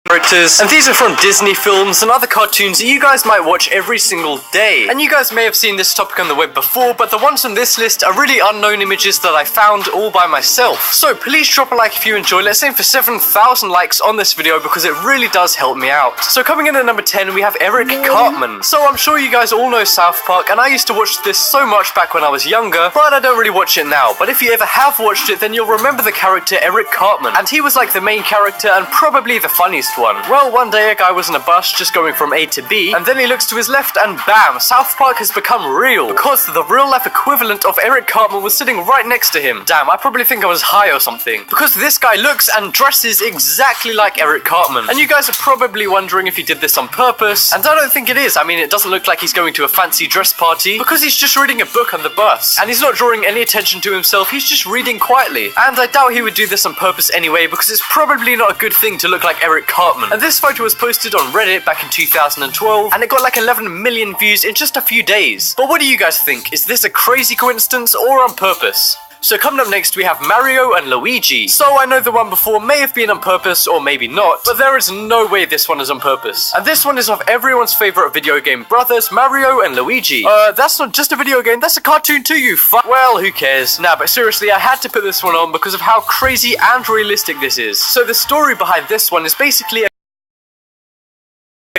characters, and these are from Disney films and other cartoons that you guys might watch every single day. And you guys may have seen this topic on the web before, but the ones on this list are really unknown images that I found all by myself. So please drop a like if you enjoy. Let's aim for 7,000 likes on this video because it really does help me out. So coming in at number 10, we have Eric Cartman. So I'm sure you guys all know South Park, and I used to watch this so much back when I was younger, but I don't really watch it now. But if you ever have watched it, then you'll remember the character Eric Cartman, and he was like the main character and probably the funniest one. Well, one day a guy was in a bus just going from A to B, and then he looks to his left and bam, South Park has become real, because the real life equivalent of Eric Cartman was sitting right next to him. Damn, I probably think I was high or something, because this guy looks and dresses exactly like Eric Cartman. And you guys are probably wondering if he did this on purpose, and I don't think it is. I mean, it doesn't look like he's going to a fancy dress party, because he's just reading a book on the bus, and he's not drawing any attention to himself, he's just reading quietly. And I doubt he would do this on purpose anyway, because it's probably not a good thing to look like Eric Cartman. And this photo was posted on Reddit back in 2012, and it got like 11 million views in just a few days. But what do you guys think? Is this a crazy coincidence or on purpose? So coming up next, we have Mario and Luigi. So I know the one before may have been on purpose or maybe not, but there is no way this one is on purpose. And this one is of everyone's favorite video game brothers, Mario and Luigi. That's not just a video game, that's a cartoon too, you Well, who cares? Nah, but seriously, I had to put this one on because of how crazy and realistic this is. So the story behind this one is basically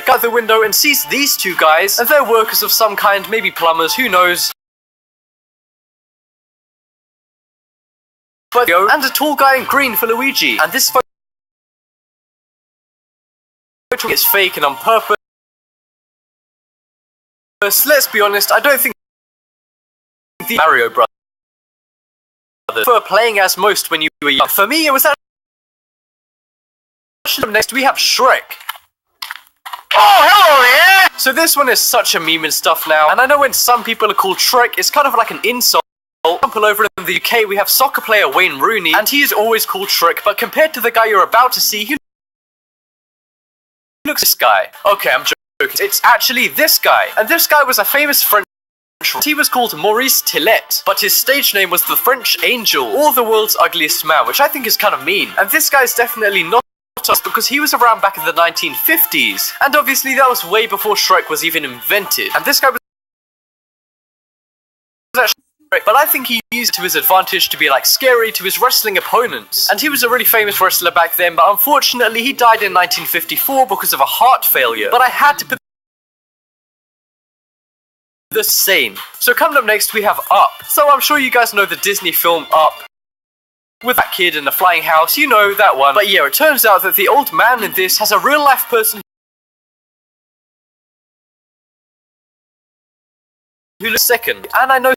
out the window and sees these two guys, and they're workers of some kind, maybe plumbers, who knows. And a tall guy in green for Luigi, and this photo is fake and on purpose. Let's be honest, I don't think the Mario brothers were playing as most when you were young. For me, it was that. Next, we have Shrek. Oh, hello there! So this one is such a meme and stuff now, and I know when some people are called Shrek, it's kind of like an insult. For example, over in the UK, we have soccer player Wayne Rooney, and he is always called Shrek, but compared to the guy you're about to see, he looks like this guy. Okay, I'm joking. It's actually this guy, and this guy was a famous French. He was called Maurice Tillet, but his stage name was the French Angel, or the world's ugliest man, which I think is kind of mean. And this guy's definitely not us because he was around back in the 1950s, and obviously that was way before Shrek was even invented. And this guy was actually Shrek, but I think he used it to his advantage to be like scary to his wrestling opponents. And he was a really famous wrestler back then, but unfortunately he died in 1954 because of a heart failure. But I had to put the same. So coming up next, we have Up. So I'm sure you guys know the Disney film Up, with that kid in the flying house, you know that one. But yeah, it turns out that the old man in this has a real life person who looks second, and I know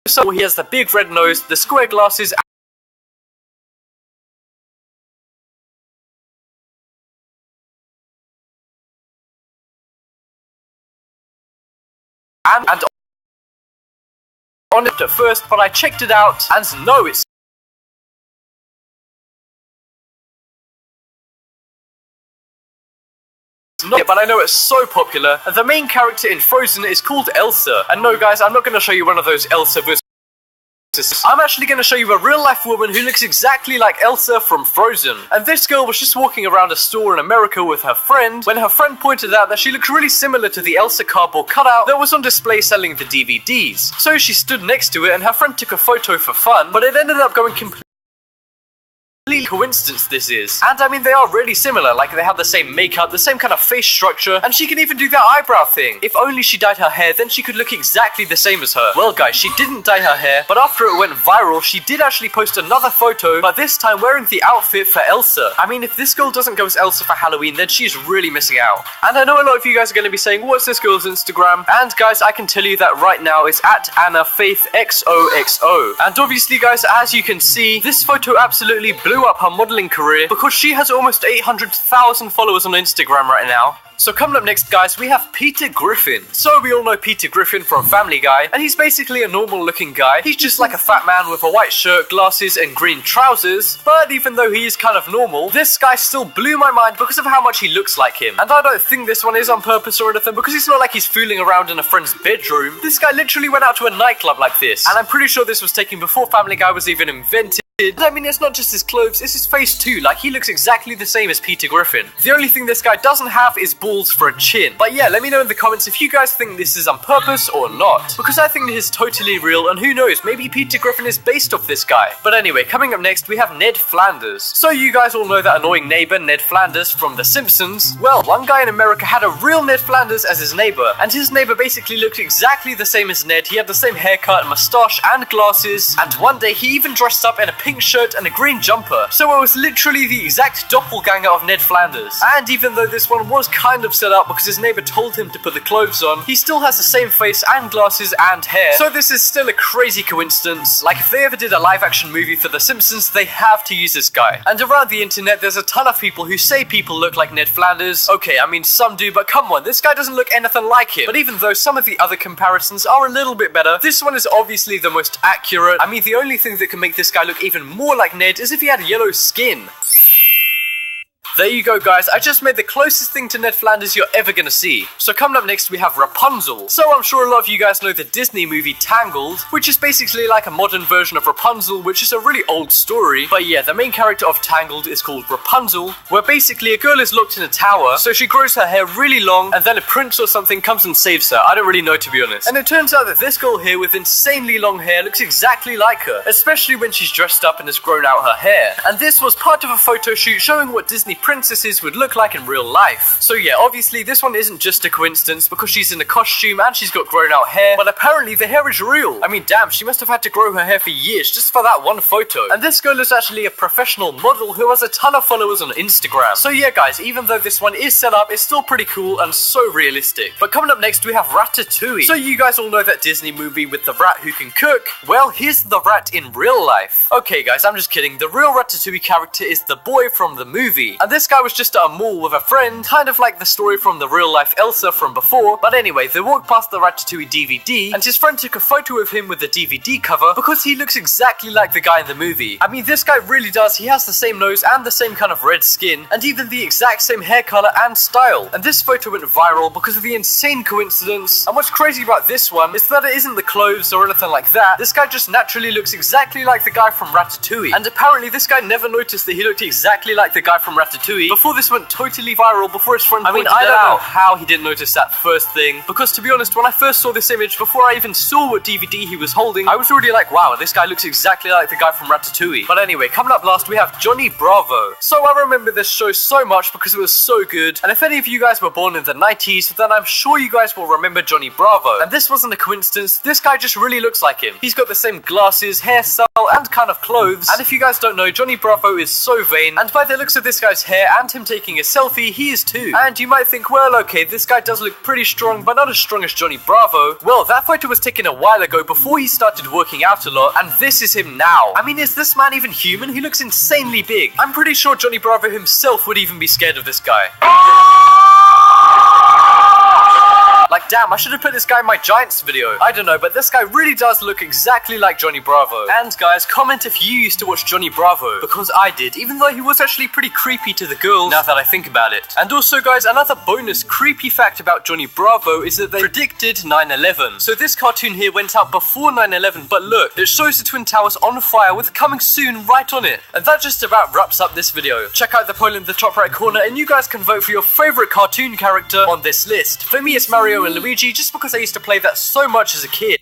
so he has the big red nose, the square glasses, and on it at first, but I checked it out, and no, it's not, but I know it's so popular. And the main character in Frozen is called Elsa. And no guys, I'm not going to show you one of those Elsa versus. I'm actually going to show you a real life woman who looks exactly like Elsa from Frozen. And this girl was just walking around a store in America with her friend when her friend pointed out that she looked really similar to the Elsa cardboard cutout that was on display selling the DVDs. So she stood next to it and her friend took a photo for fun, but it ended up going completely coincidence this is. And I mean, they are really similar, like they have the same makeup, the same kind of face structure, and she can even do that eyebrow thing. If only she dyed her hair, then she could look exactly the same as her. Well guys, she didn't dye her hair, but after it went viral, she did actually post another photo, but this time wearing the outfit for Elsa. I mean, if this girl doesn't go as Elsa for Halloween, then she's really missing out. And I know a lot of you guys are going to be saying, what's this girl's Instagram? And guys, I can tell you that right now it's at Anna Faith XOXO. And obviously guys, as you can see, this photo absolutely blew blew up her modeling career because she has almost 800,000 followers on Instagram right now. So coming up next, guys, we have Peter Griffin. So we all know Peter Griffin from Family Guy, and he's basically a normal looking guy. He's just like a fat man with a white shirt, glasses, and green trousers. But even though he is kind of normal, this guy still blew my mind because of how much he looks like him. And I don't think this one is on purpose or anything, because it's not like he's fooling around in a friend's bedroom. This guy literally went out to a nightclub like this, and I'm pretty sure this was taken before Family Guy was even invented. I mean, it's not just his clothes, it's his face too. Like, he looks exactly the same as Peter Griffin. The only thing this guy doesn't have is balls for a chin. But yeah, let me know in the comments if you guys think this is on purpose or not, because I think this is totally real, and who knows, maybe Peter Griffin is based off this guy. But anyway, coming up next, we have Ned Flanders. So you guys all know that annoying neighbor Ned Flanders from The Simpsons. Well, one guy in America had a real Ned Flanders as his neighbor, and his neighbor basically looked exactly the same as Ned. He had the same haircut, mustache, and glasses, and one day he even dressed up in a pink shirt and a green jumper. So it was literally the exact doppelganger of Ned Flanders. And even though this one was kind of set up because his neighbor told him to put the clothes on, he still has the same face and glasses and hair. So this is still a crazy coincidence. Like, if they ever did a live action movie for The Simpsons, they have to use this guy. And around the internet, there's a ton of people who say people look like Ned Flanders. Okay, I mean, some do, but come on, this guy doesn't look anything like him. But even though some of the other comparisons are a little bit better, this one is obviously the most accurate. I mean, the only thing that can make this guy look even more like Ned is if he had yellow skin. There you go, guys. I just made the closest thing to Ned Flanders you're ever gonna see. So coming up next, we have Rapunzel. So I'm sure a lot of you guys know the Disney movie Tangled, which is basically like a modern version of Rapunzel, which is a really old story. But yeah, the main character of Tangled is called Rapunzel, where basically a girl is locked in a tower, so she grows her hair really long, and then a prince or something comes and saves her. I don't really know, to be honest. And it turns out that this girl here with insanely long hair looks exactly like her, especially when she's dressed up and has grown out her hair. And this was part of a photo shoot showing what Disney princesses would look like in real life. So yeah, obviously this one isn't just a coincidence because she's in a costume and she's got grown out hair, but apparently the hair is real. I mean, damn, she must have had to grow her hair for years just for that one photo. And this girl is actually a professional model who has a ton of followers on Instagram. So yeah, guys, even though this one is set up, it's still pretty cool and so realistic. But coming up next, we have Ratatouille. So you guys all know that Disney movie with the rat who can cook? Well, here's the rat in real life. Okay guys, I'm just kidding. The real Ratatouille character is the boy from the movie. And this guy was just at a mall with a friend, kind of like the story from the real life Elsa from before. But anyway, they walked past the Ratatouille DVD, and his friend took a photo of him with the DVD cover because he looks exactly like the guy in the movie. I mean, this guy really does. He has the same nose and the same kind of red skin, and even the exact same hair color and style. And this photo went viral because of the insane coincidence. And what's crazy about this one is that it isn't the clothes or anything like that. This guy just naturally looks exactly like the guy from Ratatouille. And apparently this guy never noticed that he looked exactly like the guy from Ratatouille before this went totally viral, before his friend pointed it out. I don't know how he didn't notice that first thing, because to be honest, when I first saw this image, before I even saw what DVD he was holding, I was already like, wow, this guy looks exactly like the guy from Ratatouille. But anyway, coming up last, we have Johnny Bravo. So I remember this show so much because it was so good, and if any of you guys were born in the 90s, then I'm sure you guys will remember Johnny Bravo. And this wasn't a coincidence, this guy just really looks like him. He's got the same glasses, hairstyle, and kind of clothes. And if you guys don't know, Johnny Bravo is so vain, and by the looks of this guy's hair and him taking a selfie, he is too. And you might think, well, okay, this guy does look pretty strong, but not as strong as Johnny Bravo. Well, that photo was taken a while ago before he started working out a lot, and this is him now. I mean, is this man even human? He looks insanely big. I'm pretty sure Johnny Bravo himself would even be scared of this guy. Like, damn, I should have put this guy in my Giants video. I don't know, but this guy really does look exactly like Johnny Bravo. And guys, comment if you used to watch Johnny Bravo, because I did, even though he was actually pretty creepy to the girls, now that I think about it. And also, guys, another bonus creepy fact about Johnny Bravo is that they predicted 9/11. So this cartoon here went out before 9/11, but look, it shows the Twin Towers on fire with coming soon right on it. And that just about wraps up this video. Check out the poll in the top right corner, and you guys can vote for your favorite cartoon character on this list. For me, it's Mario and Luigi, just because I used to play that so much as a kid.